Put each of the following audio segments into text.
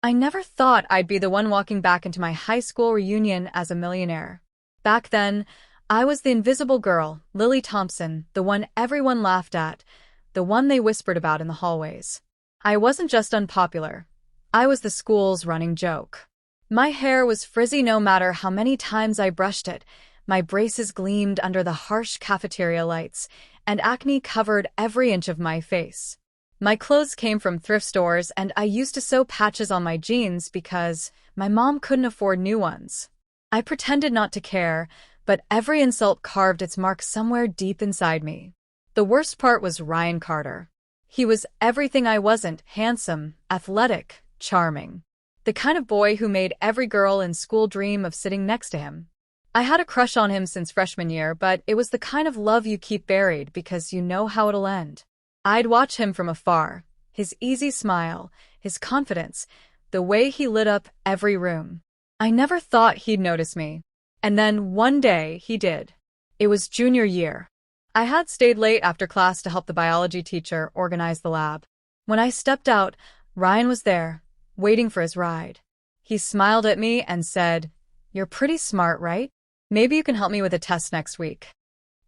I never thought I'd be the one walking back into my high school reunion as a millionaire. Back then, I was the invisible girl, Lily Thompson, the one everyone laughed at, the one they whispered about in the hallways. I wasn't just unpopular. I was the school's running joke. My hair was frizzy no matter how many times I brushed it, my braces gleamed under the harsh cafeteria lights, and acne covered every inch of my face. My clothes came from thrift stores, and I used to sew patches on my jeans because my mom couldn't afford new ones. I pretended not to care, but every insult carved its mark somewhere deep inside me. The worst part was Ryan Carter. He was everything I wasn't: handsome, athletic, charming. The kind of boy who made every girl in school dream of sitting next to him. I had a crush on him since freshman year, but it was the kind of love you keep buried because you know how it'll end. I'd watch him from afar, his easy smile, his confidence, the way he lit up every room. I never thought he'd notice me. And then one day he did. It was junior year. I had stayed late after class to help the biology teacher organize the lab. When I stepped out, Ryan was there, waiting for his ride. He smiled at me and said, "You're pretty smart, right? Maybe you can help me with a test next week."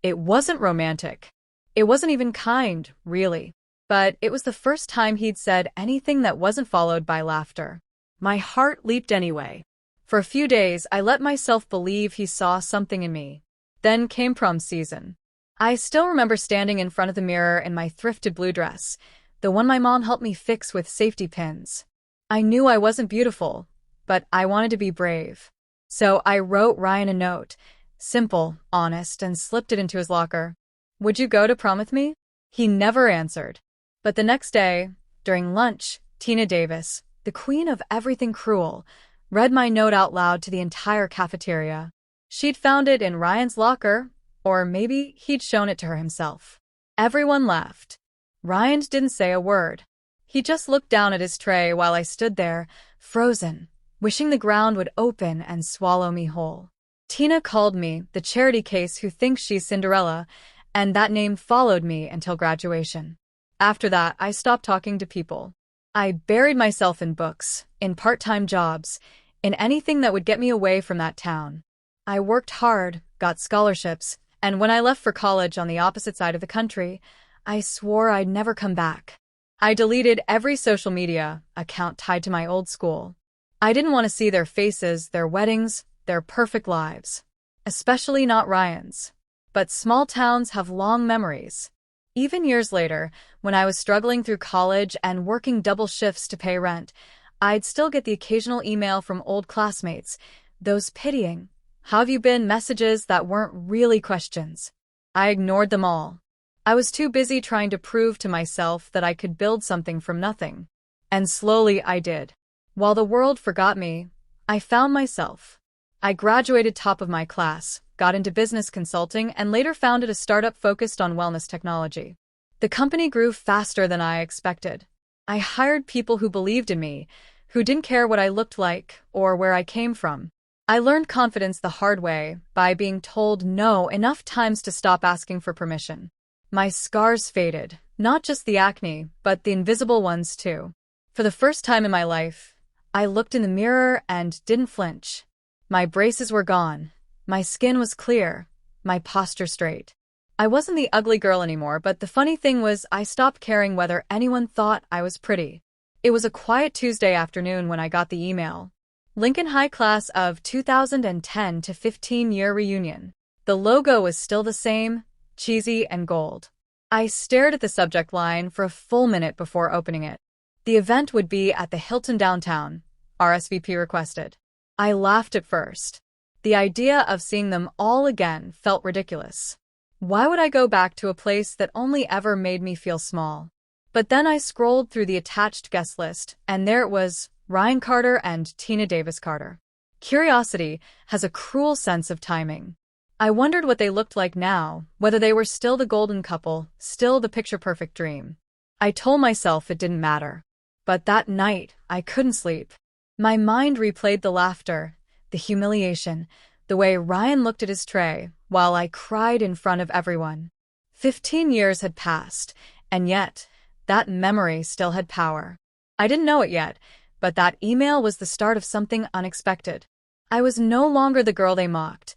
It wasn't romantic. It wasn't even kind, really. But it was the first time he'd said anything that wasn't followed by laughter. My heart leaped anyway. For a few days, I let myself believe he saw something in me. Then came prom season. I still remember standing in front of the mirror in my thrifted blue dress, the one my mom helped me fix with safety pins. I knew I wasn't beautiful, but I wanted to be brave. So I wrote Ryan a note, simple, honest, and slipped it into his locker. "Would you go to prom with me?" He never answered. But the next day, during lunch, Tina Davis, the queen of everything cruel, read my note out loud to the entire cafeteria. She'd found it in Ryan's locker, or maybe he'd shown it to her himself. Everyone laughed. Ryan didn't say a word. He just looked down at his tray while I stood there, frozen, wishing the ground would open and swallow me whole. Tina called me the charity case who thinks she's Cinderella, and that name followed me until graduation. After that, I stopped talking to people. I buried myself in books, in part-time jobs, in anything that would get me away from that town. I worked hard, got scholarships, and when I left for college on the opposite side of the country, I swore I'd never come back. I deleted every social media account tied to my old school. I didn't want to see their faces, their weddings, their perfect lives. Especially not Ryan's. But small towns have long memories. Even years later, when I was struggling through college and working double shifts to pay rent, I'd still get the occasional email from old classmates, those pitying, "How have you been?" messages that weren't really questions. I ignored them all. I was too busy trying to prove to myself that I could build something from nothing. And slowly I did. While the world forgot me, I found myself. I graduated top of my class, got into business consulting, and later founded a startup focused on wellness technology. The company grew faster than I expected. I hired people who believed in me, who didn't care what I looked like or where I came from. I learned confidence the hard way by being told no enough times to stop asking for permission. My scars faded, not just the acne, but the invisible ones too. For the first time in my life, I looked in the mirror and didn't flinch. My braces were gone. My skin was clear. My posture straight. I wasn't the ugly girl anymore, but the funny thing was I stopped caring whether anyone thought I was pretty. It was a quiet Tuesday afternoon when I got the email. Lincoln High Class of 2010 to 15-year reunion. The logo was still the same, cheesy and gold. I stared at the subject line for a full minute before opening it. The event would be at the Hilton downtown. RSVP requested. I laughed at first. The idea of seeing them all again felt ridiculous. Why would I go back to a place that only ever made me feel small? But then I scrolled through the attached guest list, and there it was, Ryan Carter and Tina Davis Carter. Curiosity has a cruel sense of timing. I wondered what they looked like now, whether they were still the golden couple, still the picture-perfect dream. I told myself it didn't matter. But that night, I couldn't sleep. My mind replayed the laughter, the humiliation, the way Ryan looked at his tray, while I cried in front of everyone. 15 years had passed, and yet, that memory still had power. I didn't know it yet, But that email was the start of something unexpected. I was no longer the girl they mocked.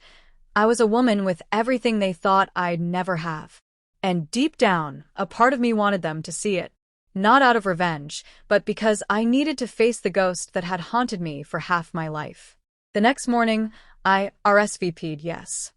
I was a woman with everything they thought I'd never have. And deep down, a part of me wanted them to see it. Not out of revenge, but because I needed to face the ghost that had haunted me for half my life. The next morning, I RSVP'd yes.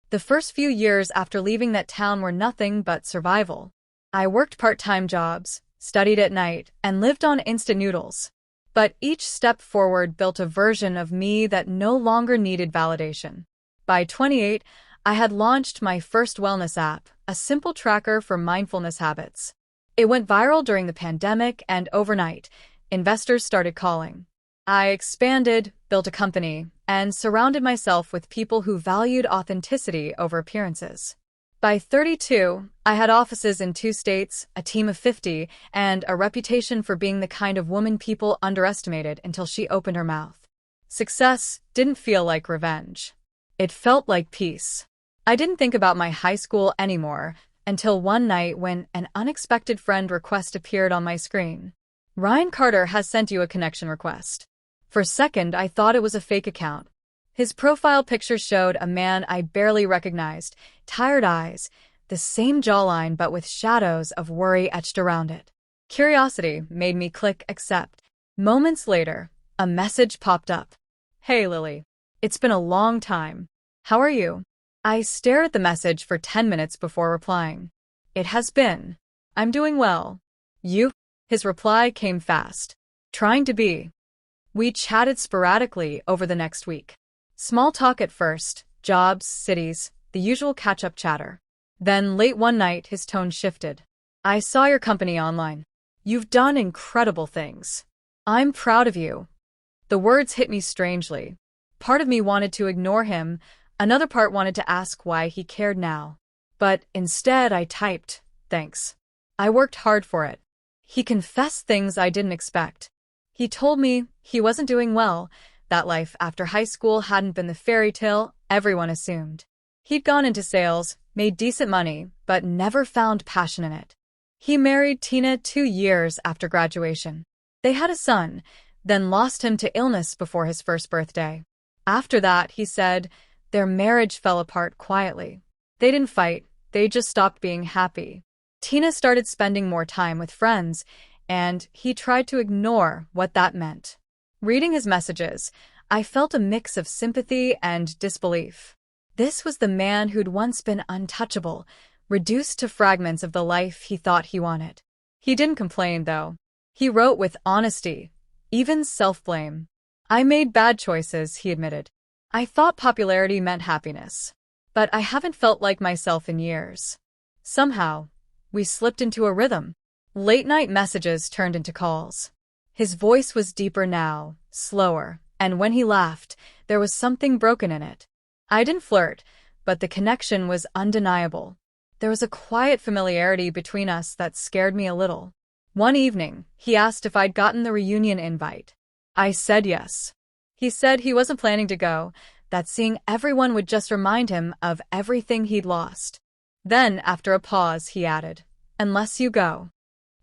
The first few years after leaving that town were nothing but survival. I worked part-time jobs, studied at night, and lived on instant noodles. But each step forward built a version of me that no longer needed validation. By 28, I had launched my first wellness app, a simple tracker for mindfulness habits. It went viral during the pandemic, and overnight, investors started calling. I expanded, built a company, and surrounded myself with people who valued authenticity over appearances. By 32, I had offices in 2 states, a team of 50, and a reputation for being the kind of woman people underestimated until she opened her mouth. Success didn't feel like revenge. It felt like peace. I didn't think about my high school anymore until one night when an unexpected friend request appeared on my screen. Ryan Carter has sent you a connection request. For a second, I thought it was a fake account. His profile picture showed a man I barely recognized, tired eyes, the same jawline but with shadows of worry etched around it. Curiosity made me click accept. Moments later, a message popped up. Hey Lily, it's been a long time. How are you? I stared at the message for 10 minutes before replying. It has been. I'm doing well. You? His reply came fast. Trying to be. We chatted sporadically over the next week. Small talk at first, jobs, cities, the usual catch-up chatter. Then late one night, his tone shifted. I saw your company online. You've done incredible things. I'm proud of you. The words hit me strangely. Part of me wanted to ignore him, another part wanted to ask why he cared now. But instead I typed, thanks. I worked hard for it. He confessed things I didn't expect. He told me he wasn't doing well, that life after high school hadn't been the fairy tale everyone assumed. He'd gone into sales, made decent money, but never found passion in it. He married Tina 2 years after graduation. They had a son, then lost him to illness before his first birthday. After that, he said, their marriage fell apart quietly. They didn't fight, they just stopped being happy. Tina started spending more time with friends, and he tried to ignore what that meant. Reading his messages, I felt a mix of sympathy and disbelief. This was the man who'd once been untouchable, reduced to fragments of the life he thought he wanted. He didn't complain, though. He wrote with honesty, even self-blame. I made bad choices, he admitted. I thought popularity meant happiness. But I haven't felt like myself in years. Somehow, we slipped into a rhythm. Late-night messages turned into calls. His voice was deeper now, slower, and when he laughed, there was something broken in it. I didn't flirt, but the connection was undeniable. There was a quiet familiarity between us that scared me a little. One evening, he asked if I'd gotten the reunion invite. I said yes. He said he wasn't planning to go, that seeing everyone would just remind him of everything he'd lost. Then, after a pause, he added, unless you go.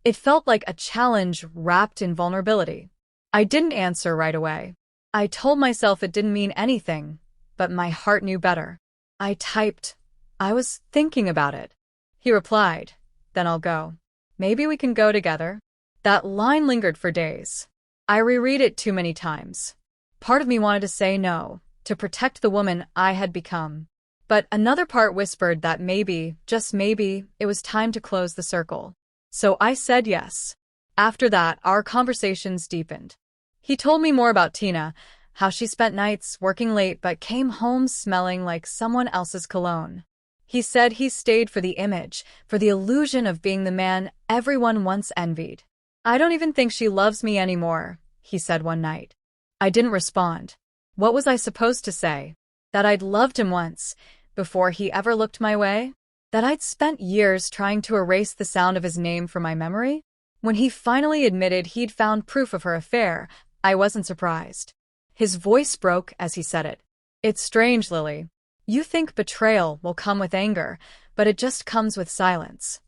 It felt like a challenge wrapped in vulnerability. I didn't answer right away. I told myself it didn't mean anything, but my heart knew better. I typed, I was thinking about it. He replied, then I'll go. Maybe we can go together. That line lingered for days. I reread it too many times. Part of me wanted to say no, to protect the woman I had become. But another part whispered that maybe, just maybe, it was time to close the circle. So I said yes. After that, our conversations deepened. He told me more about Tina, how she spent nights working late but came home smelling like someone else's cologne. He said he stayed for the image, for the illusion of being the man everyone once envied. I don't even think she loves me anymore, he said one night. I didn't respond. What was I supposed to say? That I'd loved him once, before he ever looked my way? That I'd spent years trying to erase the sound of his name from my memory? When he finally admitted he'd found proof of her affair, I wasn't surprised. His voice broke as he said it. It's strange, Lily. You think betrayal will come with anger, but it just comes with silence.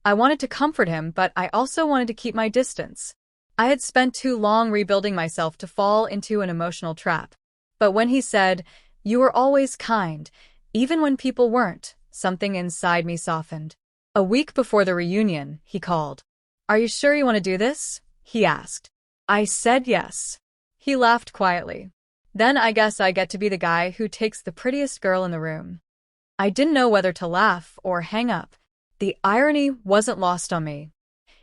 I wanted to comfort him, but I also wanted to keep my distance. I had spent too long rebuilding myself to fall into an emotional trap. But when he said, "You were always kind, even when people weren't," something inside me softened. A week before the reunion, he called. "Are you sure you want to do this?" he asked. I said yes. He laughed quietly. "Then I guess I get to be the guy who takes the prettiest girl in the room." I didn't know whether to laugh or hang up. The irony wasn't lost on me.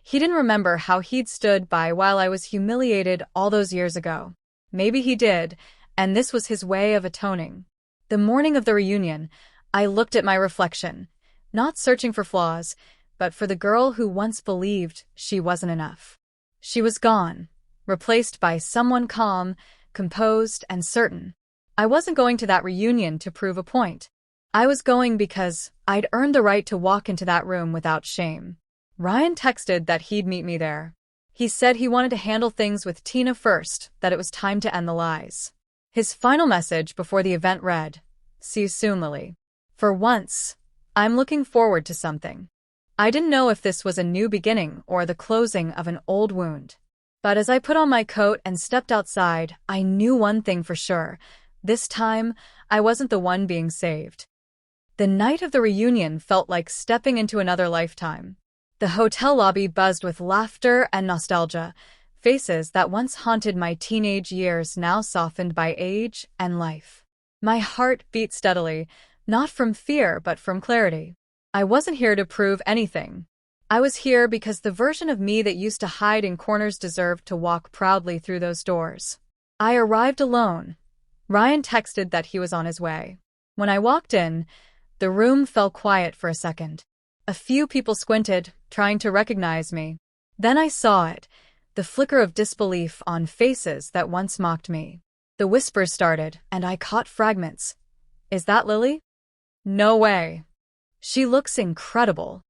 He didn't remember how he'd stood by while I was humiliated all those years ago. Maybe he did, and this was his way of atoning. The morning of the reunion, I looked at my reflection, not searching for flaws, but for the girl who once believed she wasn't enough. She was gone, replaced by someone calm, composed, and certain. I wasn't going to that reunion to prove a point. I was going because I'd earned the right to walk into that room without shame. Ryan texted that he'd meet me there. He said he wanted to handle things with Tina first, that it was time to end the lies. His final message before the event read, "See you soon, Lily. For once, I'm looking forward to something." I didn't know if this was a new beginning or the closing of an old wound. But as I put on my coat and stepped outside, I knew one thing for sure. This time, I wasn't the one being saved. The night of the reunion felt like stepping into another lifetime. The hotel lobby buzzed with laughter and nostalgia, faces that once haunted my teenage years now softened by age and life. My heart beat steadily, not from fear but from clarity. I wasn't here to prove anything. I was here because the version of me that used to hide in corners deserved to walk proudly through those doors. I arrived alone. Ryan texted that he was on his way. When I walked in, the room fell quiet for a second. A few people squinted, trying to recognize me. Then I saw it, the flicker of disbelief on faces that once mocked me. The whispers started, and I caught fragments. "Is that Lily?" "No way. She looks incredible."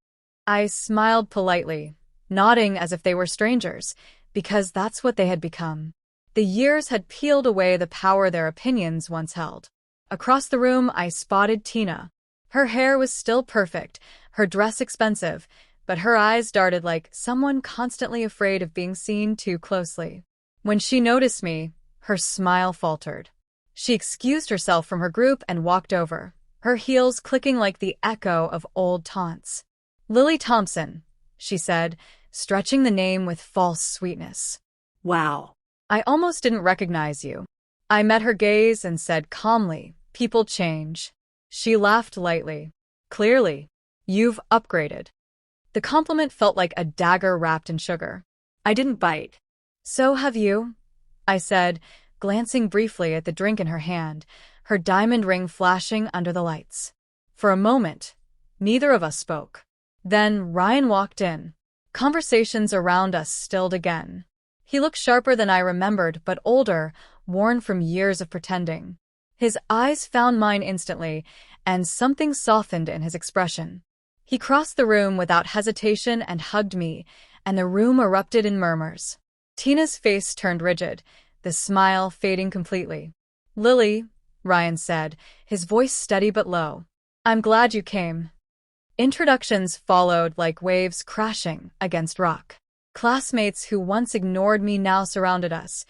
I smiled politely, nodding as if they were strangers, because that's what they had become. The years had peeled away the power their opinions once held. Across the room, I spotted Tina. Her hair was still perfect, her dress expensive, but her eyes darted like someone constantly afraid of being seen too closely. When she noticed me, her smile faltered. She excused herself from her group and walked over, her heels clicking like the echo of old taunts. "Lily Thompson," she said, stretching the name with false sweetness. "Wow. "I almost didn't recognize you." I met her gaze and said calmly, "People change." She laughed lightly. "Clearly, you've upgraded." The compliment felt like a dagger wrapped in sugar. I didn't bite." "So have you," I said, glancing briefly at the drink in her hand, her diamond ring flashing under the lights. For a moment, neither of us spoke. Then Ryan walked in. Conversations around us stilled again. He looked sharper than I remembered, but older, worn from years of pretending. His eyes found mine instantly, and something softened in his expression. He crossed the room without hesitation and hugged me, and the room erupted in murmurs. Tina's face turned rigid, the smile fading completely. "Lily," Ryan said, his voice steady but low. "I'm glad you came." Introductions followed like waves crashing against rock. Classmates who once ignored me now surrounded us,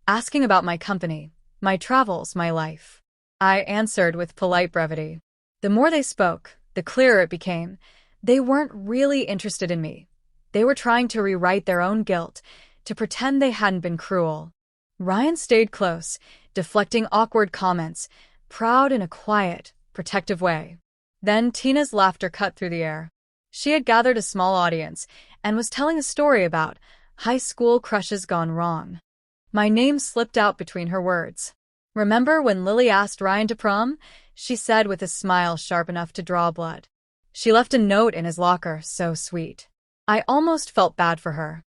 asking about my company, my travels, my life. I answered with polite brevity. The more they spoke, the clearer it became. They weren't really interested in me. They were trying to rewrite their own guilt, to pretend they hadn't been cruel. Ryan stayed close, deflecting awkward comments, proud in a quiet, protective way. Then Tina's laughter cut through the air. She had gathered a small audience and was telling a story about high school crushes gone wrong. My name slipped out between her words. "Remember when Lily asked Ryan to prom?" she said with a smile sharp enough to draw blood. She left a note in his locker, so sweet. I almost felt bad for her.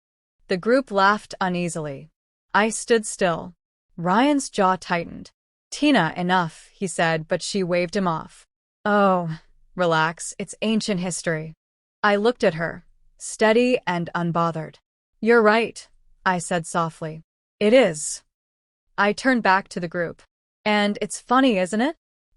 The group laughed uneasily. I stood still. Ryan's jaw tightened. "Tina, enough," he said, but she waved him off. "Oh, relax, it's ancient history." I looked at her, steady and unbothered. "You're right," I said softly. "It is." I turned back to the group. "And it's funny, isn't it?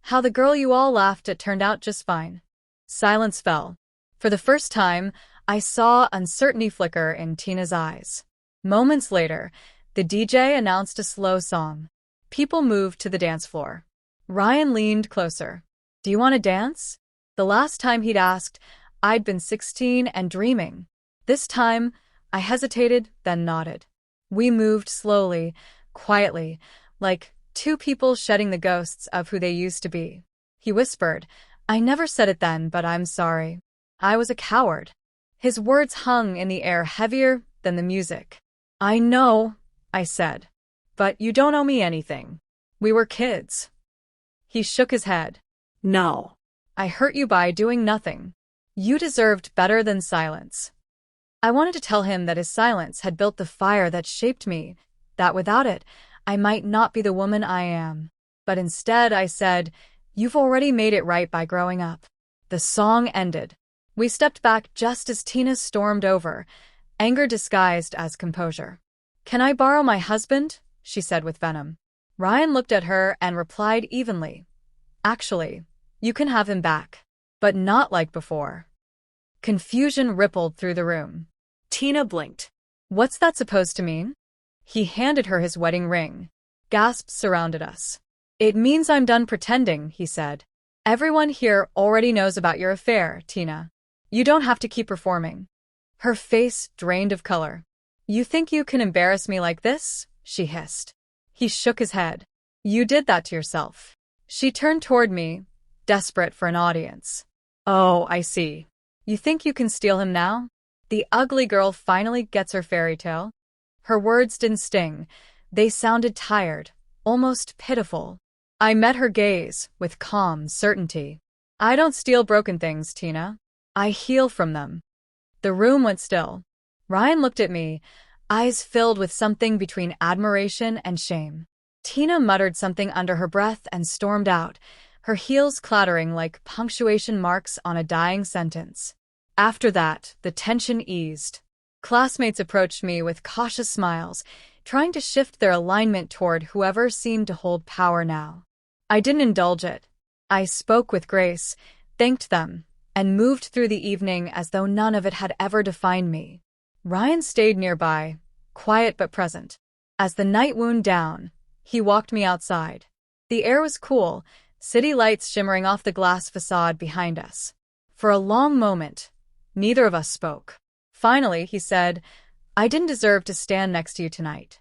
How the girl you all laughed at turned out just fine." Silence fell. For the first time, I saw uncertainty flicker in Tina's eyes. Moments later, the DJ announced a slow song. People moved to the dance floor. Ryan leaned closer. "Do you want to dance?" The last time he'd asked, I'd been 16 and dreaming. This time, I hesitated, then nodded. We moved slowly, quietly, like two people shedding the ghosts of who they used to be. He whispered, "I never said it then, but I'm sorry. I was a coward." His words hung in the air heavier than the music. "I know," I said. "But you don't owe me anything. We were kids." He shook his head. No. "I hurt you by doing nothing. You deserved better than silence." I wanted to tell him that his silence had built the fire that shaped me, that without it, I might not be the woman I am. But instead I said, "You've already made it right by growing up." The song ended. We stepped back just as Tina stormed over, anger disguised as composure. "Can I borrow my husband?" she said with venom. Ryan looked at her and replied evenly, "Actually, you can have him back. But not like before." Confusion rippled through the room. Tina blinked. "What's that supposed to mean?" He handed her his wedding ring. Gasps surrounded us. "It means I'm done pretending," he said. "Everyone here already knows about your affair, Tina. You don't have to keep performing." Her face drained of color. "You think you can embarrass me like this?" she hissed. He shook his head. "You did that to yourself." She turned toward me, desperate for an audience. "Oh, I see. You think you can steal him now? The ugly girl finally gets her fairy tale?" Her words didn't sting. They sounded tired, almost pitiful. I met her gaze with calm certainty. "I don't steal broken things, Tina. I heal from them." The room went still. Ryan looked at me, eyes filled with something between admiration and shame. Tina muttered something under her breath and stormed out, her heels clattering like punctuation marks on a dying sentence. After that, the tension eased. Classmates approached me with cautious smiles, trying to shift their alignment toward whoever seemed to hold power now. I didn't indulge it. I spoke with grace, thanked them, and moved through the evening as though none of it had ever defined me. Ryan stayed nearby, quiet but present. As the night wound down, he walked me outside. The air was cool, city lights shimmering off the glass facade behind us. For a long moment, neither of us spoke. Finally, he said, "I didn't deserve to stand next to you tonight."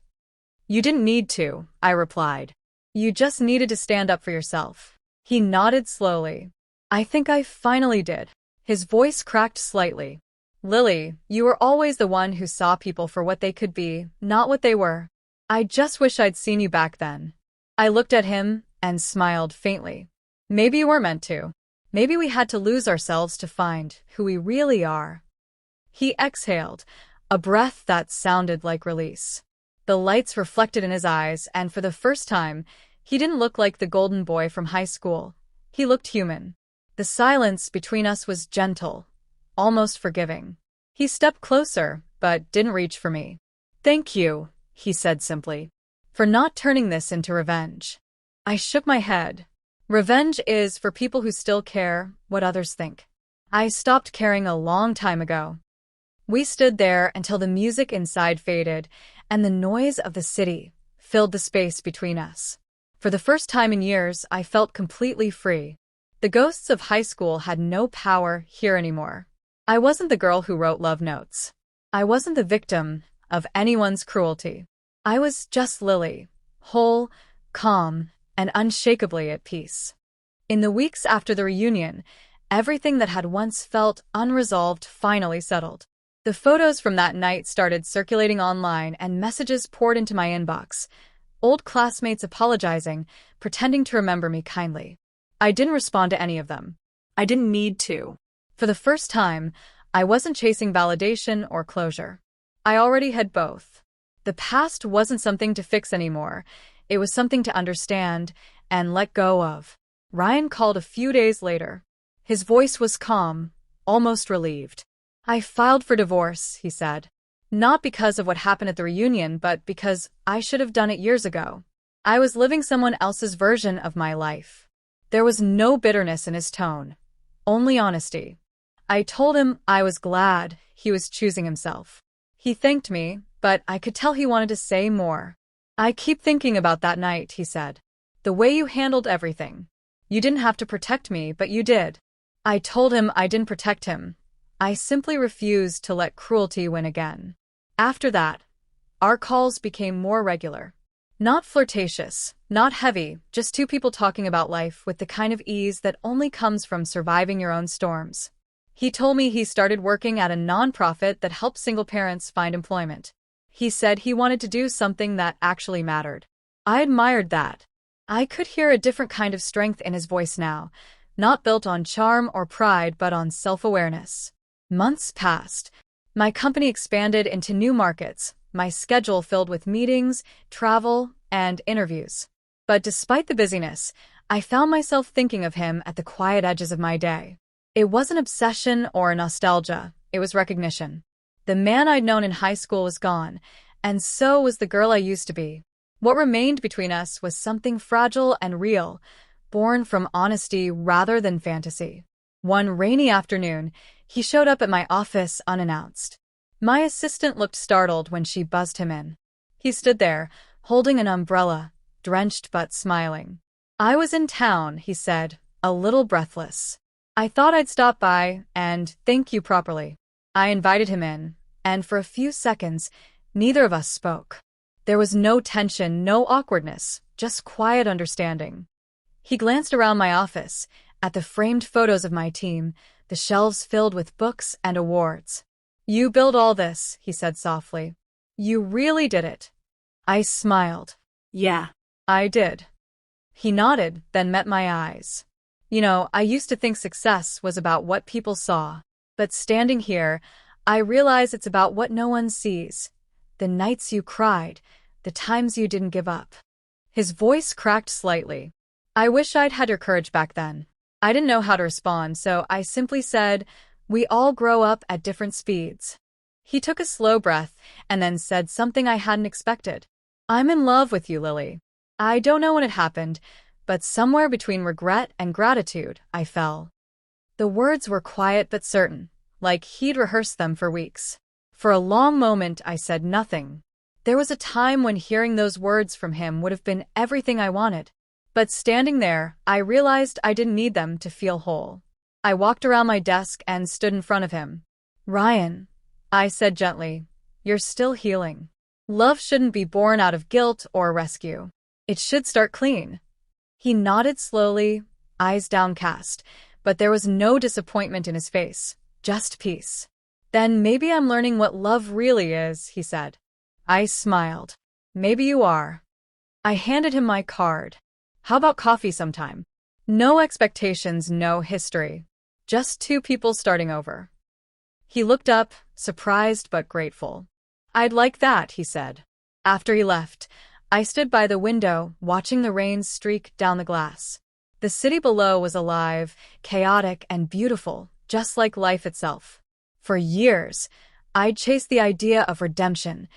"You didn't need to," I replied. "You just needed to stand up for yourself." He nodded slowly. "I think I finally did." His voice cracked slightly. "Lily, you were always the one who saw people for what they could be, not what they were. I just wish I'd seen you back then." I looked at him and smiled faintly. "Maybe you weren't meant to. Maybe we had to lose ourselves to find who we really are." He exhaled, a breath that sounded like release. The lights reflected in his eyes, and for the first time, he didn't look like the golden boy from high school. He looked human. The silence between us was gentle, almost forgiving. He stepped closer, but didn't reach for me. "Thank you," he said simply, "for not turning this into revenge." I shook my head. Revenge is for people who still care what others think. I stopped caring a long time ago. We stood there until the music inside faded, and the noise of the city filled the space between us. For the first time in years, I felt completely free. The ghosts of high school had no power here anymore. I wasn't the girl who wrote love notes. I wasn't the victim of anyone's cruelty. I was just Lily, whole, calm, and unshakably at peace. In the weeks after the reunion, everything that had once felt unresolved finally settled. The photos from that night started circulating online and messages poured into my inbox. Old classmates apologizing, pretending to remember me kindly. I didn't respond to any of them. I didn't need to. For the first time, I wasn't chasing validation or closure. I already had both. The past wasn't something to fix anymore. It was something to understand and let go of. Ryan called a few days later. His voice was calm, almost relieved. "I filed for divorce," he said. "Not because of what happened at the reunion, but because I should have done it years ago. I was living someone else's version of my life." There was no bitterness in his tone, only honesty. I told him I was glad he was choosing himself. He thanked me, but I could tell he wanted to say more. "I keep thinking about that night," he said. "The way you handled everything. You didn't have to protect me, but you did." I told him I didn't protect him. I simply refused to let cruelty win again. After that, our calls became more regular. Not flirtatious, not heavy, just two people talking about life with the kind of ease that only comes from surviving your own storms. He told me he started working at a nonprofit that helps single parents find employment. He said he wanted to do something that actually mattered. I admired that. I could hear a different kind of strength in his voice now, not built on charm or pride but on self-awareness. Months passed. My company expanded into new markets, my schedule filled with meetings, travel, and interviews. But despite the busyness, I found myself thinking of him at the quiet edges of my day. It wasn't obsession or nostalgia, it was recognition. The man I'd known in high school was gone, and so was the girl I used to be. What remained between us was something fragile and real, born from honesty rather than fantasy. One rainy afternoon, he showed up at my office unannounced. My assistant looked startled when she buzzed him in. He stood there, holding an umbrella, drenched but smiling. "I was in town," he said, a little breathless. "I thought I'd stop by and thank you properly." I invited him in, and for a few seconds, neither of us spoke. There was no tension, no awkwardness, just quiet understanding. He glanced around my office, at the framed photos of my team, the shelves filled with books and awards. "You built all this," he said softly. "You really did it." I smiled. Yeah. "I did." He nodded, then met my eyes. I used to think success was about what people saw. But standing here, I realize it's about what no one sees. The nights you cried, the times you didn't give up. His voice cracked slightly. I wish I'd had your courage back then. I didn't know how to respond, so I simply said, "We all grow up at different speeds." He took a slow breath and then said something I hadn't expected. "I'm in love with you, Lily." I don't know when it happened, but somewhere between regret and gratitude, I fell. The words were quiet but certain, like he'd rehearsed them for weeks. For a long moment, I said nothing. There was a time when hearing those words from him would have been everything I wanted. But standing there, I realized I didn't need them to feel whole. I walked around my desk and stood in front of him. "Ryan," I said gently, "you're still healing. Love shouldn't be born out of guilt or rescue. It should start clean." He nodded slowly, eyes downcast, but there was no disappointment in his face, just peace. "Then maybe I'm learning what love really is," he said. I smiled. "Maybe you are." I handed him my card. "How about coffee sometime?" No expectations, no history. Just two people starting over. He looked up, surprised but grateful. "I'd like that," he said. After he left, I stood by the window, watching the rain streak down the glass. The city below was alive, chaotic, and beautiful, just like life itself. For years, I'd chased the idea of redemption,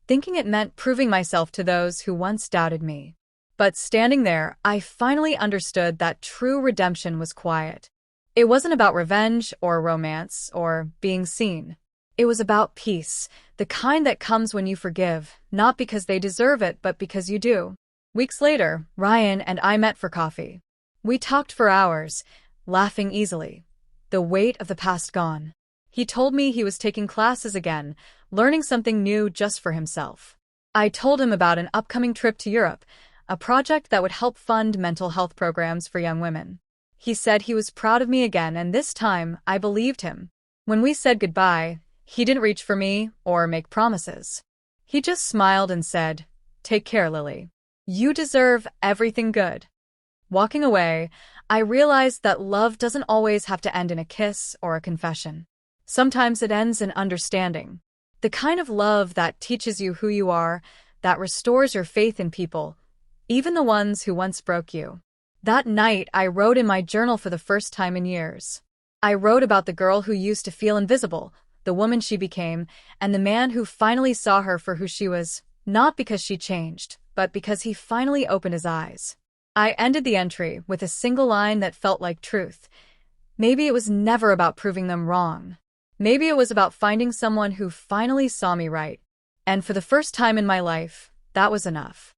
thinking it meant proving myself to those who once doubted me. But standing there, I finally understood that true redemption was quiet. It wasn't about revenge or romance or being seen. It was about peace, the kind that comes when you forgive, not because they deserve it, but because you do. Weeks later, Ryan and I met for coffee. We talked for hours, laughing easily, the weight of the past gone. He told me he was taking classes again, learning something new just for himself. I told him about an upcoming trip to Europe, a project that would help fund mental health programs for young women. He said he was proud of me again, and this time, I believed him. When we said goodbye, he didn't reach for me or make promises. He just smiled and said, "Take care, Lily. You deserve everything good." Walking away, I realized that love doesn't always have to end in a kiss or a confession. Sometimes it ends in understanding. The kind of love that teaches you who you are, that restores your faith in people, even the ones who once broke you. That night, I wrote in my journal for the first time in years. I wrote about the girl who used to feel invisible, the woman she became, and the man who finally saw her for who she was, not because she changed, but because he finally opened his eyes. I ended the entry with a single line that felt like truth. Maybe it was never about proving them wrong. Maybe it was about finding someone who finally saw me right. And for the first time in my life, that was enough.